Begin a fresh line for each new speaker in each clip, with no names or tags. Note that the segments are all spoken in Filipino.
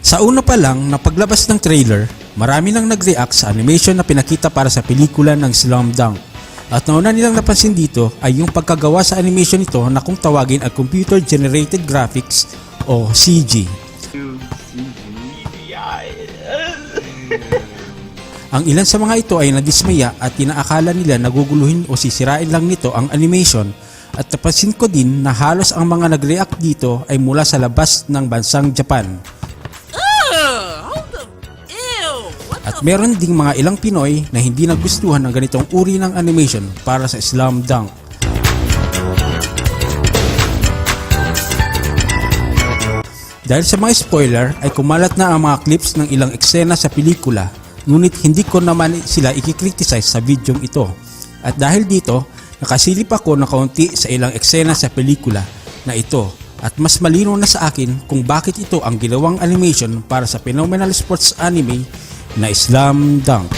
Sa una pa lang na paglabas ng trailer, marami nang nag-react sa animation na pinakita para sa pelikula ng Slam Dunk. At nauna nilang napansin dito ay yung pagkagawa sa animation nito na kung tawagin ay Computer Generated Graphics o CG. Ang ilan sa mga ito ay nadismaya at inaakala nila naguguluhin o sisirain lang nito ang animation, at napansin ko din na halos ang mga nag-react dito ay mula sa labas ng bansang Japan. At meron ding mga ilang Pinoy na hindi nagustuhan ng ganitong uri ng animation para sa Slam Dunk. Dahil sa mga spoiler ay kumalat na ang mga clips ng ilang eksena sa pelikula, ngunit hindi ko naman sila ikikriticize sa videong ito. At dahil dito, nakasilip ako ng kaunti sa ilang eksena sa pelikula na ito, at mas malinaw na sa akin kung bakit ito ang ginawang animation para sa phenomenal sports anime na Slam Dunk.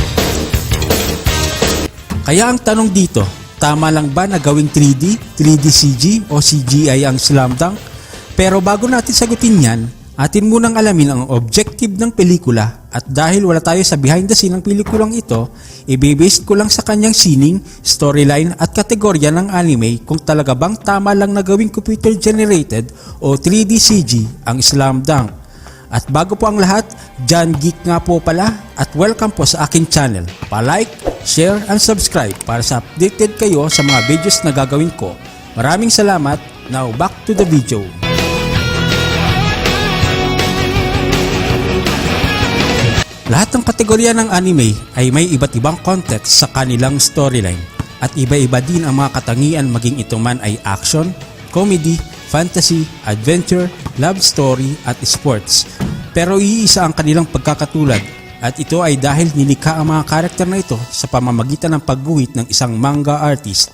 Kaya ang tanong dito, tama lang ba na gawing 3D, 3D CG o CGI ang Slam Dunk? Pero bago natin sagutin yan, atin munang alamin ang objective ng pelikula, at dahil wala tayo sa behind the scene ng pelikulang ito, i-based ko lang sa kanyang sining, storyline at kategorya ng anime kung talaga bang tama lang na gawing computer generated o 3D CG ang Slam Dunk. At bago po ang lahat, John Geek nga po pala, at welcome po sa aking channel. Pa-like, share, and subscribe para sa updated kayo sa mga videos na gagawin ko. Maraming salamat. Now back to the video. Lahat ng kategorya ng anime ay may iba't ibang context sa kanilang storyline, at iba-iba din ang mga katangian, maging ito man ay action, comedy, fantasy, adventure, love story at sports. Pero iisa ang kanilang pagkakatulad, at ito ay dahil nilikha ang mga karakter na ito sa pamamagitan ng pagguhit ng isang manga artist,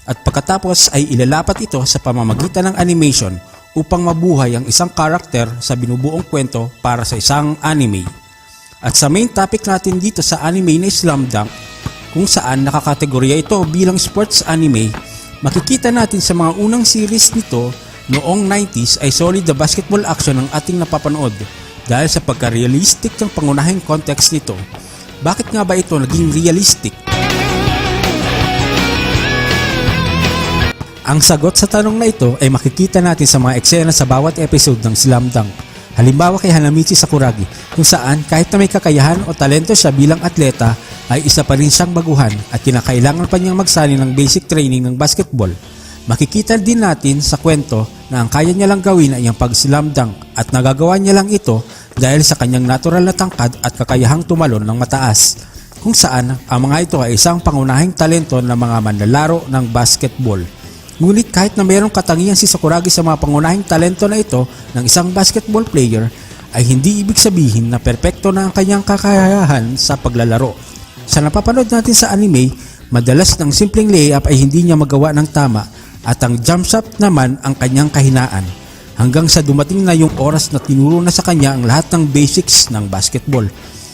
at pagkatapos ay ilalapat ito sa pamamagitan ng animation upang mabuhay ang isang karakter sa binubuong kwento para sa isang anime. At sa main topic natin dito sa anime na Slam Dunk, kung saan nakakategorya ito bilang sports anime, makikita natin sa mga unang series nito noong 90s ay solid na basketball action ang ating napapanood dahil sa pagka-realistic ng pangunahing context nito. Bakit nga ba ito naging realistic? Ang sagot sa tanong na ito ay makikita natin sa mga eksena sa bawat episode ng Slam Dunk. Halimbawa kay Hanamichi Sakuragi, kung saan kahit na may kakayahan o talento siya bilang atleta ay isa pa rin siyang baguhan at kinakailangan pa niyang magsali ng basic training ng basketball. Makikita din natin sa kwento na ang kaya niya lang gawin ay ang pag-slam dunk, at nagagawa niya lang ito dahil sa kanyang natural na tangkad at kakayahang tumalon ng mataas, kung saan ang mga ito ay isang pangunahing talento ng mga manlalaro ng basketball. Ngunit kahit na mayroong katangian si Sakuragi sa mga pangunahing talento na ito ng isang basketball player, ay hindi ibig sabihin na perpekto na ang kanyang kakayahan sa paglalaro. Sa napapanood natin sa anime, madalas ng simpleng layup ay hindi niya magawa ng tama, at ang jump shot naman ang kanyang kahinaan, hanggang sa dumating na yung oras na tinuro na sa kanya ang lahat ng basics ng basketball.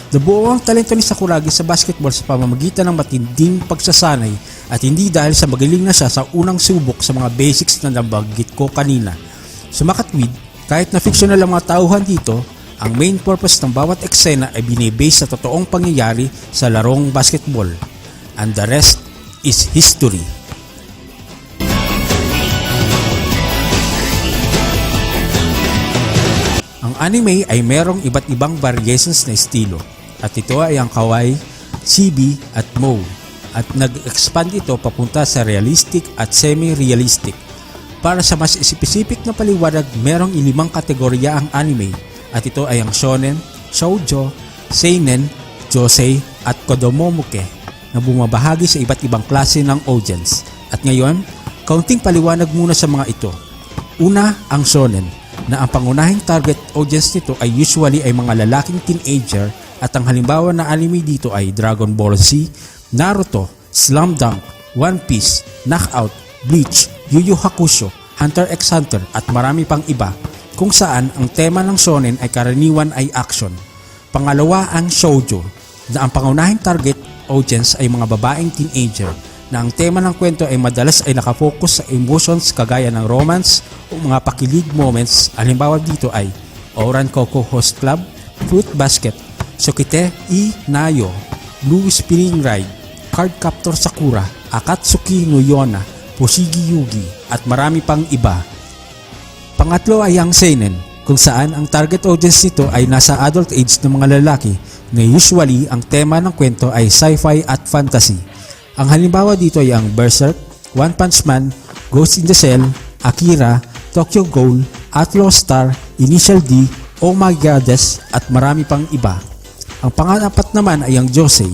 Nabuo ang talento ni Sakuragi sa basketball sa pamamagitan ng matinding pagsasanay, at hindi dahil sa magaling na siya sa unang subok sa mga basics na nabanggit ko kanina. Sumakatwid, kahit na fictional ang mga tauhan dito, ang main purpose ng bawat eksena ay binibase sa totoong pangyayari sa larong basketball. And the rest is history. Ang anime ay merong iba't ibang variations na estilo, at ito ay ang kawaii, chibi at moe, at nag-expand ito papunta sa realistic at semi-realistic. Para sa mas specific na paliwanag, merong 5 kategorya ang anime, at ito ay ang shonen, shoujo, seinen, josei at kodomomuke, na bumabahagi sa iba't ibang klase ng audience. At ngayon, kaunting paliwanag muna sa mga ito. Una, ang shonen, na ang pangunahing target audience nito ay usually ay mga lalaking teenager, at ang halimbawa na anime dito ay Dragon Ball Z, Naruto, Slam Dunk, One Piece, Knockout, Bleach, Yu Yu Hakusho, Hunter x Hunter at marami pang iba, kung saan ang tema ng shonen ay karaniwan ay action. Pangalawa, ang shoujo, na ang pangunahing target audience ay mga babaeng teenager, na ang tema ng kwento ay madalas ay nakafocus sa emotions kagaya ng romance o mga pakilig moments. Halimbawa dito ay Ouran Koko Host Club, Fruit Basket, Sukite I Nayo, Blue Spring Ride, Card Captor Sakura, Akatsuki no Yona, Fushigi Yugi at marami pang iba. Pangatlo ay ang seinen, kung saan ang target audience nito ay nasa adult age ng mga lalaki na usually ang tema ng kwento ay sci-fi at fantasy. Ang halimbawa dito ay ang Berserk, One Punch Man, Ghost in the Shell, Akira, Tokyo Ghoul, Outlaw Star, Initial D, Oh My Goddess at marami pang iba. Ang pang-apat naman ay ang Josei.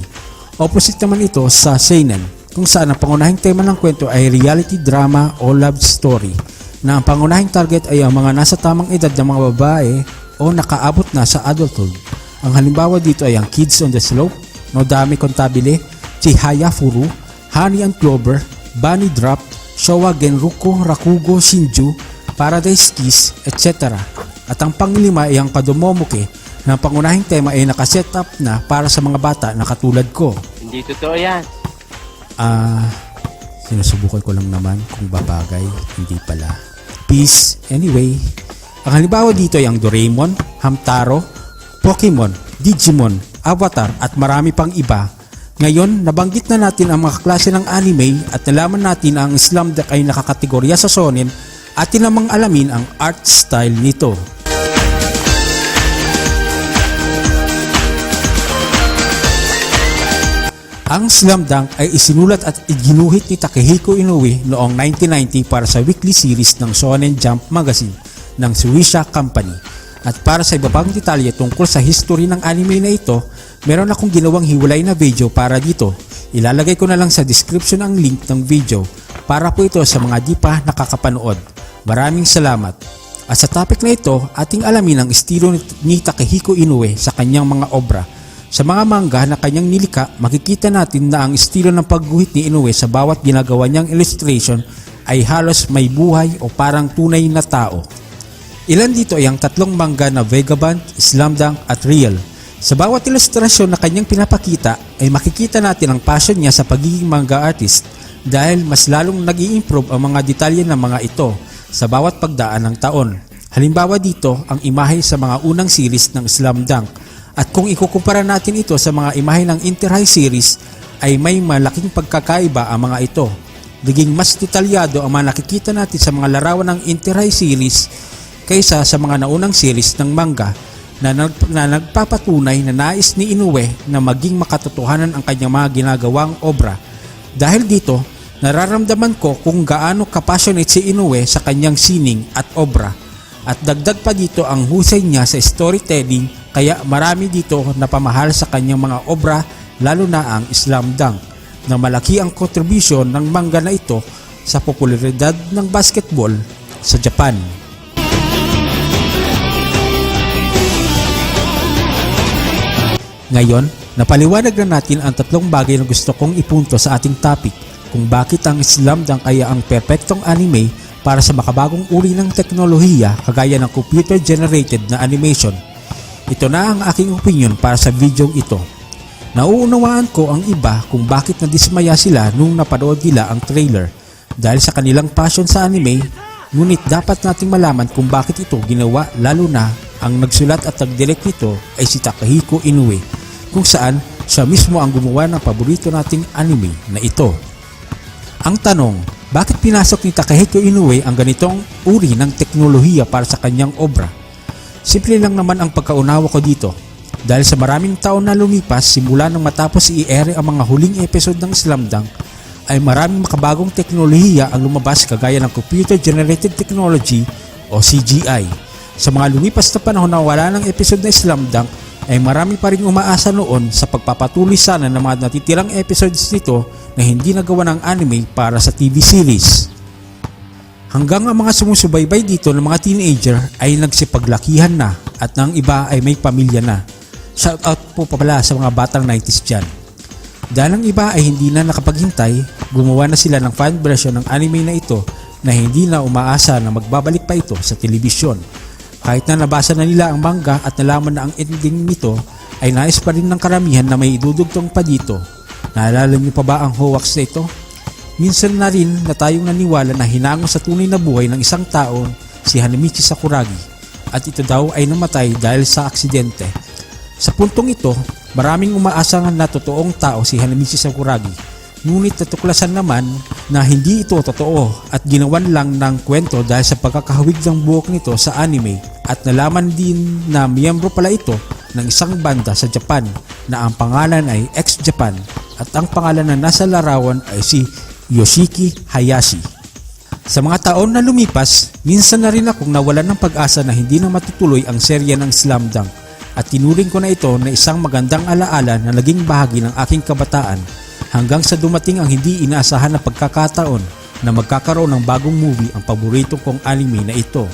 Opposite naman ito sa seinen, kung saan ang pangunahing tema ng kwento ay reality drama o love story, na ang pangunahing target ay ang mga nasa tamang edad ng mga babae o nakaabot na sa adulthood. Ang halimbawa dito ay ang Kids on the Slope, Nodame Cantabile, Chihaya Furu, Honey and Clover, Bunny Drop, Showa Genruko Rakugo Shinju, Paradise Kiss, etc. At ang panglima ay ang Padomomoke, na ang pangunahing tema ay nakaset up na para sa mga bata na katulad ko.
Hindi totoo yan.
Sinusubukan ko lang naman kung babagay, hindi pala. Peace. Anyway, ang halimbawa dito ay ang Doraemon, Hamtaro, Pokemon, Digimon, Avatar at marami pang iba. Ngayon, nabanggit na natin ang mga klase ng anime at nalaman natin na ang Slam Dunk ay nakakategorya sa shonen at tinamang alamin ang art style nito. Ang Slam Dunk ay isinulat at iginuhit ni Takehiko Inoue noong 1990 para sa weekly series ng Shonen Jump magazine ng Shueisha Company. At para sa iba pang detalye tungkol sa history ng anime na ito, meron akong ginawang hiwalay na video para dito. Ilalagay ko na lang sa description ang link ng video para po ito sa mga di pa nakakapanood. Maraming salamat. At sa topic na ito, ating alamin ang estilo ni Takehiko Inoue sa kanyang mga obra. Sa mga manga na kanyang nilika, makikita natin na ang estilo ng pagguhit ni Inoue sa bawat ginagawa niyang illustration ay halos may buhay o parang tunay na tao. Ilan dito ay ang tatlong manga na Vagabond, Slam Dunk at Real. Sa bawat ilustrasyon na kanyang pinapakita ay makikita natin ang passion niya sa pagiging manga artist dahil mas lalong nag-i-improve ang mga detalye ng mga ito sa bawat pagdaan ng taon. Halimbawa dito ang imahe sa mga unang series ng Slam Dunk. At kung ikukumpara natin ito sa mga imahe ng Inter-High series ay may malaking pagkakaiba ang mga ito. Naging mas detalyado ang mga nakikita natin sa mga larawan ng Inter-High series kaysa sa mga naunang series ng manga na nagpapatunay na nais ni Inoue na maging makatotohanan ang kanyang mga ginagawang obra. Dahil dito, nararamdaman ko kung gaano kapassionate si Inoue sa kanyang sining at obra. At dagdag pa dito ang husay niya sa storytelling, kaya marami dito na pamahal sa kanyang mga obra, lalo na ang Slam Dunk, na malaki ang contribution ng manga na ito sa popularidad ng basketball sa Japan. Ngayon, napaliwanag na natin ang tatlong bagay na gusto kong ipunto sa ating topic kung bakit ang Slam Dunk ay ang perpektong anime para sa makabagong uri ng teknolohiya kagaya ng computer-generated na animation. Ito na ang aking opinion para sa video ito. Nauunawaan ko ang iba kung bakit nadismaya sila nung napanood nila ang trailer dahil sa kanilang passion sa anime, ngunit dapat nating malaman kung bakit ito ginawa, lalo na ang nagsulat at nagdirect nito ay si Takehiko Inoue, kung saan siya mismo ang gumawa ng paborito nating anime na ito. Ang tanong, bakit pinasok ni Takehiko Inoue ang ganitong uri ng teknolohiya para sa kanyang obra? Simple lang naman ang pagkaunawa ko dito. Dahil sa maraming taon na lumipas simula nang matapos i-air ang mga huling episode ng Slam Dunk, ay maraming makabagong teknolohiya ang lumabas kagaya ng computer-generated technology o CGI. Sa mga lumipas na panahon na wala ng episode na Slam Dunk, ay marami pa rin umaasa noon sa pagpapatuloy sana ng mga natitirang episodes nito na hindi nagawa ng anime para sa TV series. Hanggang ang mga sumusubaybay dito ng mga teenager ay nagsipaglakihan na at ng iba ay may pamilya na. Shoutout po pala sa mga batang 90s dyan. Dahil ang iba ay hindi na nakapaghintay, gumawa na sila ng fan version ng anime na ito na hindi na umaasa na magbabalik pa ito sa telebisyon. Kahit na nabasa na nila ang manga at nalaman na ang ending nito, ay nais pa rin ng karamihan na may idudugtong pa dito. Naalala niyo pa ba ang hoax na ito? Minsan na rin na tayong naniwala na hinango sa tunay na buhay ng isang tao si Hanamichi Sakuragi at ito daw ay namatay dahil sa aksidente. Sa puntong ito, maraming umaasahan na totoong tao si Hanamichi Sakuragi. Ngunit natuklasan naman na hindi ito totoo at ginawan lang ng kwento dahil sa pagkakahawig ng buhok nito sa anime, at nalaman din na miyembro pala ito ng isang banda sa Japan na ang pangalan ay X-Japan at ang pangalan na nasa larawan ay si Yoshiki Hayashi. Sa mga taon na lumipas, minsan na rin akong nawalan ng pag-asa na hindi na matutuloy ang serya ng Slam Dunk, at tinuring ko na ito na isang magandang alaala na naging bahagi ng aking kabataan hanggang sa dumating ang hindi inaasahan na pagkakataon na magkakaroon ng bagong movie ang paborito kong anime na ito.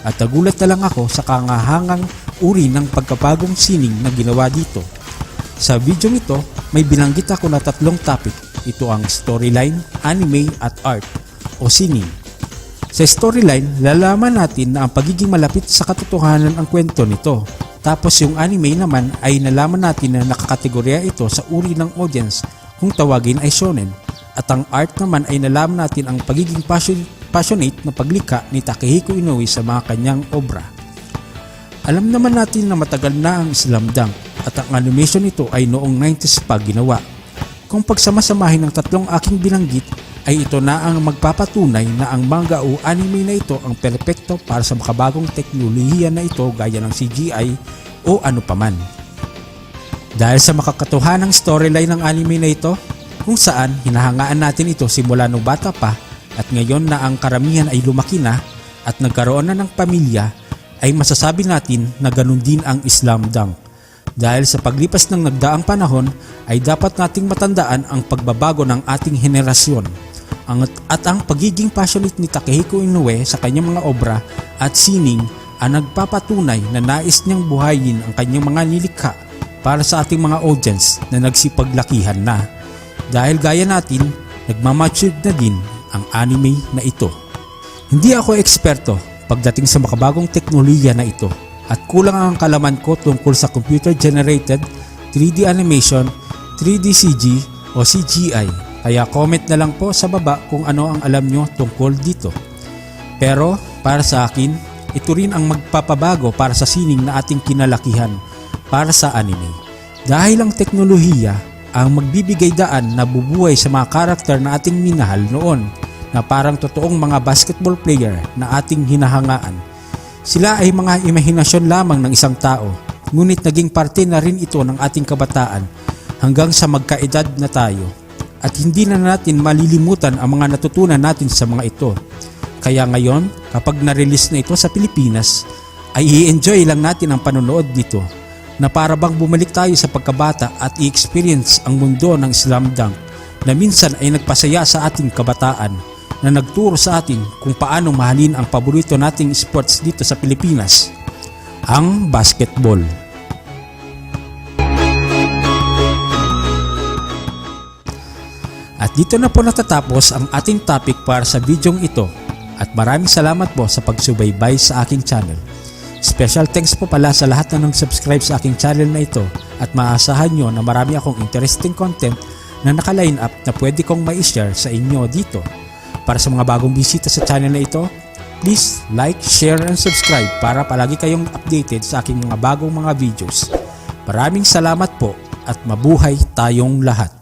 At nagulat na lang ako sa kangahangang uri ng pagkabagong sining na ginawa dito. Sa video ito, may binanggit ako na 3 topic. Ito ang storyline, anime at art o sining. Sa storyline, lalaman natin na ang pagiging malapit sa katotohanan ang kwento nito. Tapos yung anime naman ay nalaman natin na nakakategorya ito sa uri ng audience kung tawagin ay shonen. At ang art naman ay nalaman natin ang pagiging passionate na paglikha ni Takehiko Inoue sa mga kanyang obra. Alam naman natin na matagal na ang Slam Dunk at ang animation nito ay noong 90s pa ginawa. Kung pagsamasamahin ng 3 aking binanggit, ay ito na ang magpapatunay na ang manga o anime na ito ang perpekto para sa makabagong teknolohiya na ito gaya ng CGI o ano paman. Dahil sa makakatuhanang storyline ng anime na ito, kung saan hinahangaan natin ito simula nung bata pa at ngayon na ang karamihan ay lumaki na at nagkaroon na ng pamilya, ay masasabi natin na ganun din ang Slam Dunk. Dahil sa paglipas ng nagdaang panahon ay dapat nating matandaan ang pagbabago ng ating henerasyon at ang pagiging passionate ni Takehiko Inoue sa kanyang mga obra at sining ang nagpapatunay na nais niyang buhayin ang kanyang mga nilikha para sa ating mga audience na nagsipaglakihan na. Dahil gaya natin, nagmamature na din ang anime na ito. Hindi ako eksperto pagdating sa makabagong teknolohiya na ito at kulang ang kalaman ko tungkol sa computer-generated 3D animation, 3D CG o CGI. Kaya comment na lang po sa baba kung ano ang alam nyo tungkol dito. Pero para sa akin, ito rin ang magpapabago para sa sining na ating kinalakihan para sa anime. Dahil ang teknolohiya ang magbibigay daan na bubuhay sa mga karakter na ating minahal noon na parang totoong mga basketball player na ating hinahangaan. Sila ay mga imahinasyon lamang ng isang tao, ngunit naging parte na rin ito ng ating kabataan hanggang sa magkaedad na tayo. At hindi na natin malilimutan ang mga natutunan natin sa mga ito. Kaya ngayon, kapag na-release na ito sa Pilipinas, ay i-enjoy lang natin ang panonood nito na para bang bumalik tayo sa pagkabata at i-experience ang mundo ng Slam Dunk na minsan ay nagpasaya sa ating kabataan, na nagturo sa atin kung paano mahalin ang paborito nating sports dito sa Pilipinas, ang basketball. At dito na po natatapos ang ating topic para sa bidyong ito, at maraming salamat po sa pagsubaybay sa aking channel. Special thanks po pala sa lahat na nag-subscribe sa aking channel na ito, at maasahan nyo na marami akong interesting content na naka-line up na pwede kong ma-share sa inyo dito. Para sa mga bagong bisita sa channel na ito, please like, share, and subscribe para palagi kayong updated sa aking mga bagong mga videos. Maraming salamat po at mabuhay tayong lahat.